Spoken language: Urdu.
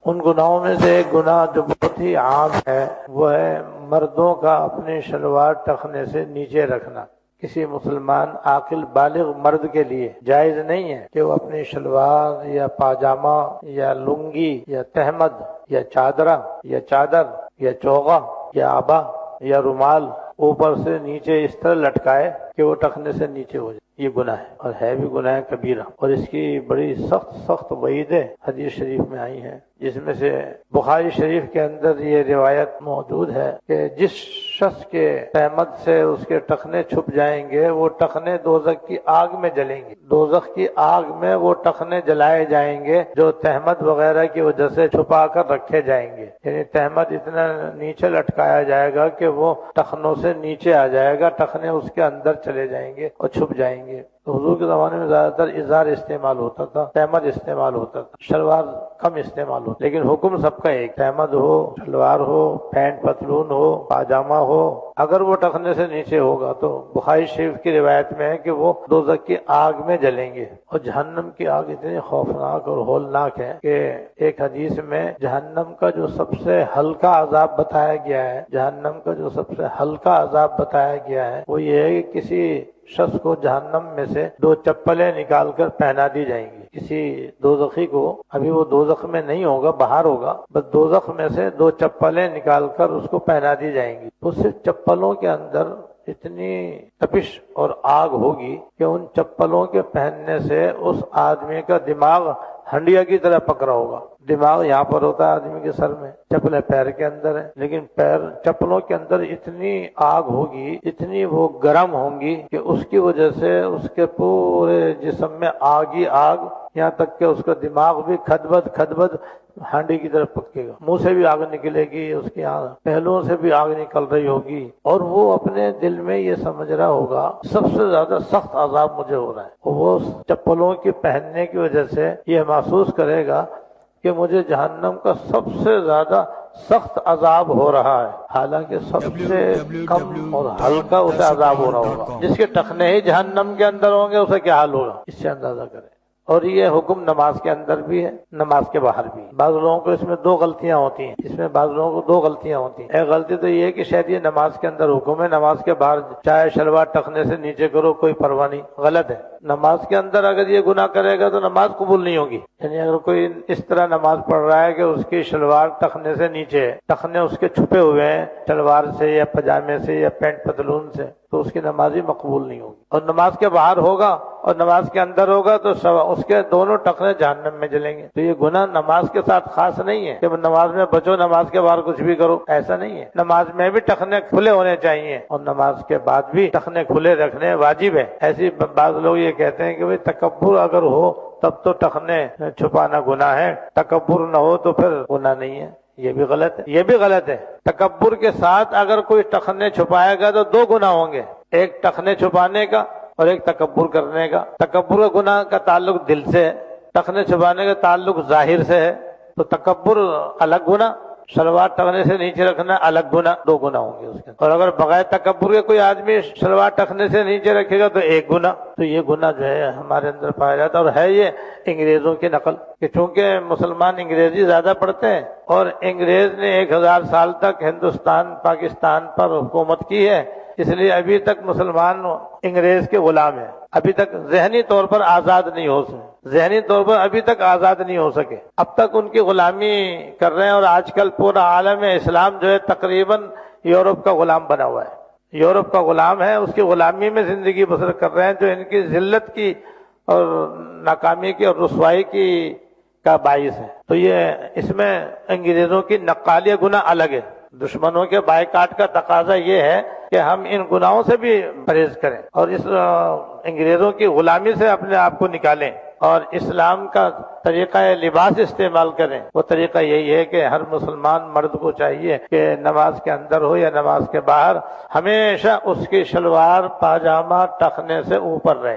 ان گناہوں میں سے ایک گناہ جو بہت ہی عام ہے وہ ہے مردوں کا اپنے شلوار ٹخنے سے نیچے رکھنا۔ کسی مسلمان عاقل بالغ مرد کے لیے جائز نہیں ہے کہ وہ اپنی شلوار یا پاجامہ یا لنگی یا تہمد یا چادر یا چوغا یا آبا یا رومال اوپر سے نیچے اس طرح لٹکائے کہ وہ ٹخنے سے نیچے ہو جائے۔ یہ گناہ ہے اور ہے بھی گناہ کبیرہ، اور اس کی بڑی سخت وعیدیں حدیث شریف میں آئی ہیں، جس میں سے بخاری شریف کے اندر یہ روایت موجود ہے کہ جس شخص کے تہمد سے اس کے ٹخنے چھپ جائیں گے وہ ٹخنے دوزخ کی آگ میں جلیں گے، دوزخ کی آگ میں وہ ٹخنے جلائے جائیں گے جو تہمد وغیرہ کی وجہ سے چھپا کر رکھے جائیں گے، یعنی تہمد اتنا نیچے لٹکایا جائے گا کہ وہ ٹخنوں سے نیچے آ جائے گا، ٹخنے اس کے اندر چلے جائیں گے اور چھپ جائیں گے۔ تو حضور کے زمانے میں زیادہ تر ازار استعمال ہوتا تھا، تہمد استعمال ہوتا تھا، شلوار کم استعمال ہوتا، لیکن حکم سب کا ایک، تہمد ہو، شلوار ہو، پینٹ پتلون ہو، پاجامہ ہو، اگر وہ ٹخنے سے نیچے ہوگا تو بخاری شریف کی روایت میں ہے کہ وہ دوزخ کی آگ میں جلیں گے۔ اور جہنم کی آگ اتنی خوفناک اور ہولناک ہے کہ ایک حدیث میں جہنم کا جو سب سے ہلکا عذاب بتایا گیا ہے، جہنم کا جو سب سے ہلکا عذاب بتایا گیا ہے وہ یہ ہے کہ کسی شخص کو جہنم میں سے 2 چپلیں نکال کر پہنا دی جائیں گی، کسی دوزخی کو، ابھی وہ دوزخ میں نہیں ہوگا، باہر ہوگا، بس دوزخ میں سے 2 چپلیں نکال کر اس کو پہنا دی جائیں گی۔ تو صرف چپلوں کے اندر اتنی تپش اور آگ ہوگی کہ ان چپلوں کے پہننے سے اس آدمی کا دماغ ہنڈیا کی طرح پکڑا ہوگا، دماغ یہاں پر ہوتا ہے آدمی کے سر میں، چپلیں پیر کے اندر ہیں، لیکن چپلوں کے اندر اتنی آگ ہوگی، اتنی وہ گرم ہوں گی کہ اس کی وجہ سے اس کے پورے جسم میں آگ ہی آگ، یہاں تک کہ اس کا دماغ بھی کھدبد ہانڈی کی طرف پکے گا، منہ سے بھی آگ نکلے گی، اس کی پہلوؤں سے بھی آگ نکل رہی ہوگی، اور وہ اپنے دل میں یہ سمجھ رہا ہوگا سب سے زیادہ سخت عذاب مجھے ہو رہا ہے، وہ چپلوں کے پہننے کی وجہ سے یہ محسوس کرے گا کہ مجھے جہنم کا سب سے زیادہ سخت عذاب ہو رہا ہے، حالانکہ سب سے کم اور ہلکا اسے عذاب ہو رہا ہوگا۔ جس کے ٹخنے ہی جہنم کے اندر ہوں گے اسے کیا حال ہوگا، اس سے اندازہ کریں۔ اور یہ حکم نماز کے اندر بھی ہے، نماز کے باہر بھی ہے۔ بعض لوگوں کو اس میں 2 غلطیاں ہوتی ہیں، اس میں بعض لوگوں کو 2 غلطیاں ہوتی ہیں۔ ایک غلطی تو یہ ہے کہ شاید یہ نماز کے اندر حکم ہے، نماز کے باہر چاہے شلوار ٹخنے سے نیچے کرو کوئی پرواہ نہیں، غلط ہے۔ نماز کے اندر اگر یہ گناہ کرے گا تو نماز قبول نہیں ہوگی، یعنی اگر کوئی اس طرح نماز پڑھ رہا ہے کہ اس کی شلوار ٹخنے سے نیچے ہے، ٹخنے اس کے چھپے ہوئے ہیں شلوار سے یا پجامے سے یا پینٹ پتلون سے، تو اس کی نماز ہی مقبول نہیں ہوگی۔ اور نماز کے باہر ہوگا اور نماز کے اندر ہوگا تو اس کے دونوں ٹخنے جہنم میں جلیں گے۔ تو یہ گناہ نماز کے ساتھ خاص نہیں ہے کہ نماز میں بچو، نماز کے باہر کچھ بھی کرو، ایسا نہیں ہے۔ نماز میں بھی ٹخنے کھلے ہونے چاہیے اور نماز کے بعد بھی ٹخنے کھلے رکھنے واجب ہے۔ ایسی بعض لوگ یہ کہتے ہیں کہ بھئی تکبر اگر ہو تب تو ٹخنے چھپانا گناہ ہے، تکبر نہ ہو تو پھر گناہ نہیں ہے، یہ بھی غلط ہے، یہ بھی غلط ہے۔ تکبر کے ساتھ اگر کوئی ٹخنے چھپائے گا تو 2 گناہ ہوں گے، ایک ٹخنے چھپانے کا اور ایک تکبر کرنے کا۔ تکبر کا گناہ کا تعلق دل سے ہے، ٹخنے چھپانے کا تعلق ظاہر سے ہے، تو تکبر الگ گناہ، شلوار ٹخنے سے نیچے رکھنا الگ گناہ، 2 گناہ ہوں گے اس کے۔ اور اگر بغیر تکبر کے کوئی آدمی شلوار ٹخنے سے نیچے رکھے گا تو 1 گناہ۔ تو یہ گناہ جو ہے ہمارے اندر پایا جاتا ہے، اور ہے یہ انگریزوں کی نقل، کہ چونکہ مسلمان انگریزی زیادہ پڑھتے ہیں اور انگریز نے 1000 سال تک ہندوستان پاکستان پر حکومت کی ہے، اس لیے ابھی تک مسلمان انگریز کے غلام ہیں، ابھی تک ذہنی طور پر آزاد نہیں ہو سکے، ذہنی طور پر ابھی تک آزاد نہیں ہو سکے، اب تک ان کی غلامی کر رہے ہیں۔ اور آج کل پورا عالم اسلام جو ہے تقریباً یورپ کا غلام بنا ہوا ہے، یورپ کا غلام ہے، اس کی غلامی میں زندگی بسر کر رہے ہیں، جو ان کی ذلت کی اور ناکامی کی اور رسوائی کی کا باعث ہے۔ تو یہ اس میں انگریزوں کی نقالیہ گناہ الگ ہے۔ دشمنوں کے بائیکاٹ کا تقاضا یہ ہے کہ ہم ان گناہوں سے بھی پرہیز کریں اور اس انگریزوں کی غلامی سے اپنے آپ کو نکالیں اور اسلام کا طریقہ لباس استعمال کریں۔ وہ طریقہ یہی ہے کہ ہر مسلمان مرد کو چاہیے کہ نماز کے اندر ہو یا نماز کے باہر ہمیشہ اس کی شلوار پاجامہ ٹخنے سے اوپر رہے۔